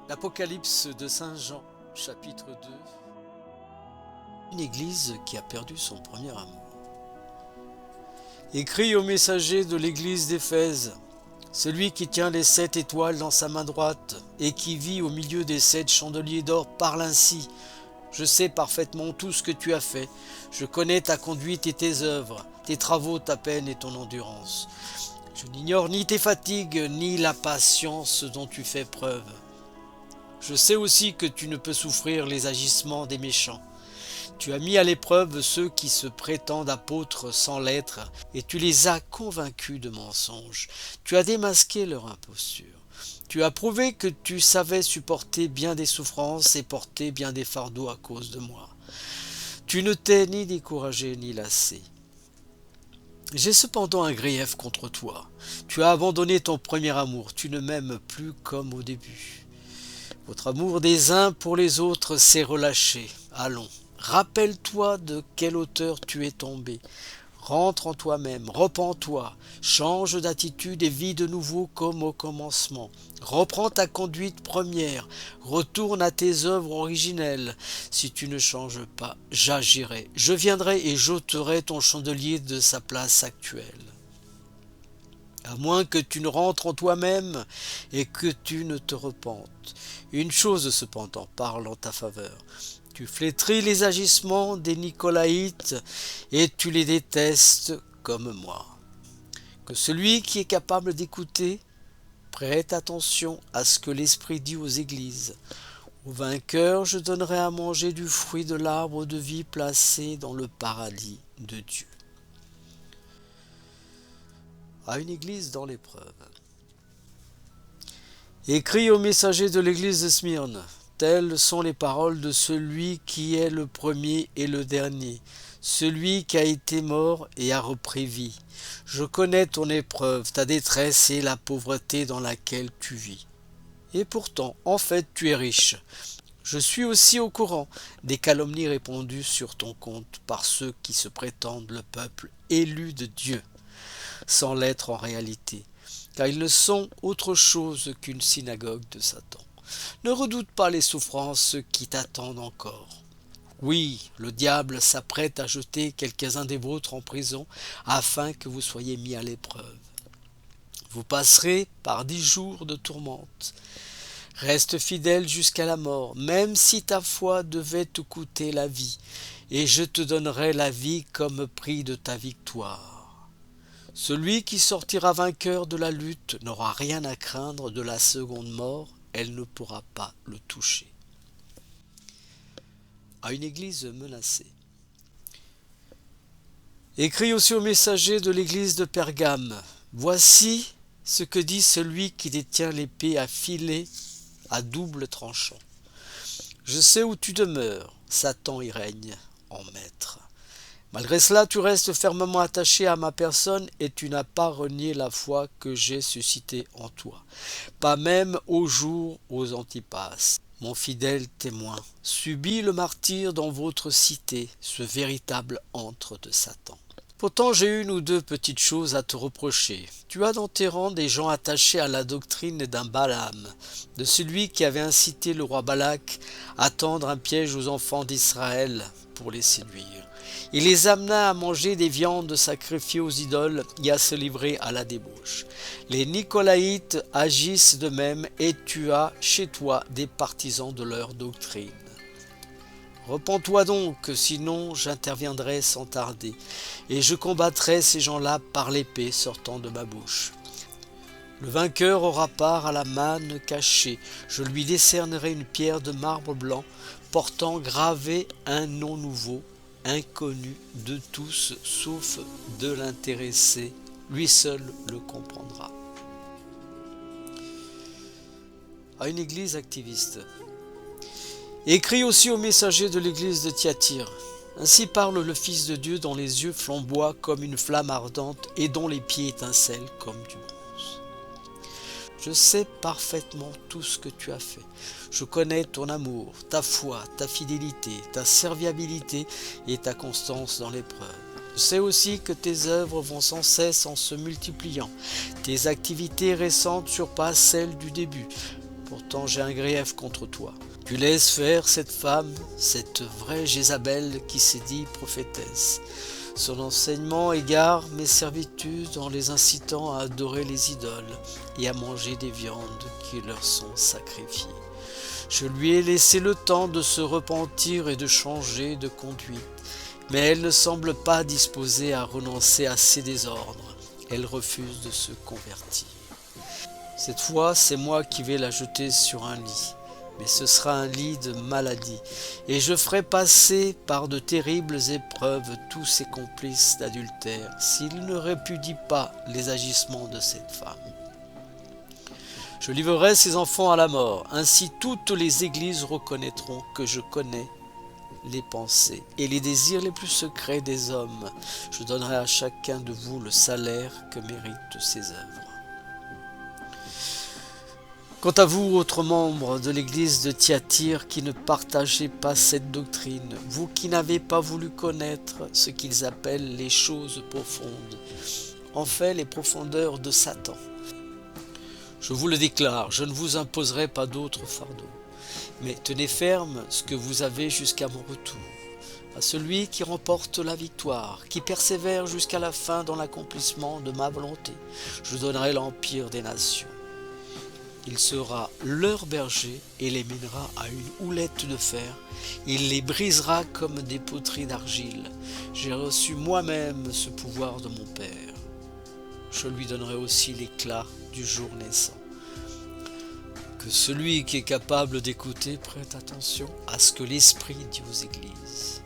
L'Apocalypse de Saint Jean, chapitre 2. Une église qui a perdu son premier amour. Écrit au messager de l'église d'Éphèse, celui qui tient les 7 étoiles dans sa main droite et qui vit au milieu des 7 chandeliers d'or parle ainsi. Je sais parfaitement tout ce que tu as fait. Je connais ta conduite et tes œuvres, tes travaux, ta peine et ton endurance. Je n'ignore ni tes fatigues, ni la patience dont tu fais preuve. Je sais aussi que tu ne peux souffrir les agissements des méchants. Tu as mis à l'épreuve ceux qui se prétendent apôtres sans l'être, et tu les as convaincus de mensonges. Tu as démasqué leur imposture. Tu as prouvé que tu savais supporter bien des souffrances et porter bien des fardeaux à cause de moi. Tu ne t'es ni découragé ni lassé. J'ai cependant un grief contre toi. Tu as abandonné ton premier amour. Tu ne m'aimes plus comme au début. Votre amour des uns pour les autres s'est relâché. Allons, rappelle-toi de quelle hauteur tu es tombé. Rentre en toi-même, repens-toi, change d'attitude et vis de nouveau comme au commencement. Reprends ta conduite première, retourne à tes œuvres originelles. Si tu ne changes pas, j'agirai. Je viendrai et j'ôterai ton chandelier de sa place actuelle. À moins que tu ne rentres en toi-même et que tu ne te repentes. Une chose cependant parle en ta faveur. Tu flétris les agissements des Nicolaïtes et tu les détestes comme moi. Que celui qui est capable d'écouter prête attention à ce que l'Esprit dit aux églises. Au vainqueur, je donnerai à manger du fruit de l'arbre de vie placé dans le paradis de Dieu. À une église dans l'épreuve. Écrit au messager de l'église de Smyrne, telles sont les paroles de celui qui est le premier et le dernier, celui qui a été mort et a repris vie. Je connais ton épreuve, ta détresse et la pauvreté dans laquelle tu vis. Et pourtant, en fait, tu es riche. Je suis aussi au courant des calomnies répandues sur ton compte par ceux qui se prétendent le peuple élu de Dieu, sans l'être en réalité, car ils ne sont autre chose qu'une synagogue de Satan. Ne redoute pas les souffrances qui t'attendent encore. Oui, le diable s'apprête à jeter quelques-uns des vôtres en prison afin que vous soyez mis à l'épreuve. Vous passerez par 10 jours de tourmente. Reste fidèle jusqu'à la mort, même si ta foi devait te coûter la vie, et je te donnerai la vie comme prix de ta victoire. Celui qui sortira vainqueur de la lutte n'aura rien à craindre de la seconde mort, elle ne pourra pas le toucher. À une église menacée. Écrit aussi au messager de l'église de Pergame, voici ce que dit celui qui détient l'épée affilée à double tranchant. Je sais où tu demeures, Satan y règne en maître. Malgré cela, tu restes fermement attaché à ma personne et tu n'as pas renié la foi que j'ai suscitée en toi. Pas même au jour aux Antipasses, mon fidèle témoin, subit le martyre dans votre cité, ce véritable antre de Satan. Pourtant, j'ai une ou deux petites choses à te reprocher. Tu as dans tes rangs des gens attachés à la doctrine d'un Balaam, de celui qui avait incité le roi Balak à tendre un piège aux enfants d'Israël pour les séduire. Il les amena à manger des viandes sacrifiées aux idoles et à se livrer à la débauche. Les Nicolaïtes agissent de même et tu as chez toi des partisans de leur doctrine. Repens-toi donc, sinon j'interviendrai sans tarder, et je combattrai ces gens-là par l'épée sortant de ma bouche. Le vainqueur aura part à la manne cachée, je lui décernerai une pierre de marbre blanc, portant gravé un nom nouveau, inconnu de tous, sauf de l'intéressé, lui seul le comprendra. À une église activiste. Écrit aussi au messager de l'église de Thyatire. Ainsi parle le Fils de Dieu dont les yeux flamboient comme une flamme ardente et dont les pieds étincellent comme du bronze. Je sais parfaitement tout ce que tu as fait. Je connais ton amour, ta foi, ta fidélité, ta serviabilité et ta constance dans l'épreuve. Je sais aussi que tes œuvres vont sans cesse en se multipliant. Tes activités récentes surpassent celles du début. Pourtant j'ai un grief contre toi. Tu laisses faire cette femme, cette vraie Jézabel qui s'est dit prophétesse. Son enseignement égare mes servitudes en les incitant à adorer les idoles et à manger des viandes qui leur sont sacrifiées. Je lui ai laissé le temps de se repentir et de changer de conduite, mais elle ne semble pas disposée à renoncer à ses désordres. Elle refuse de se convertir. Cette fois, c'est moi qui vais la jeter sur un lit, mais ce sera un lit de maladie, et je ferai passer par de terribles épreuves tous ses complices d'adultère, s'ils ne répudient pas les agissements de cette femme. Je livrerai ses enfants à la mort, ainsi toutes les églises reconnaîtront que je connais les pensées et les désirs les plus secrets des hommes. Je donnerai à chacun de vous le salaire que méritent ses œuvres. Quant à vous, autres membres de l'église de Thyatire qui ne partagez pas cette doctrine, vous qui n'avez pas voulu connaître ce qu'ils appellent les choses profondes, en fait les profondeurs de Satan, je vous le déclare, je ne vous imposerai pas d'autre fardeau, mais tenez ferme ce que vous avez jusqu'à mon retour. À celui qui remporte la victoire, qui persévère jusqu'à la fin dans l'accomplissement de ma volonté, je donnerai l'empire des nations. Il sera leur berger et les mènera à une houlette de fer. Il les brisera comme des poteries d'argile. J'ai reçu moi-même ce pouvoir de mon Père. Je lui donnerai aussi l'éclat du jour naissant. Que celui qui est capable d'écouter prête attention à ce que l'Esprit dit aux églises.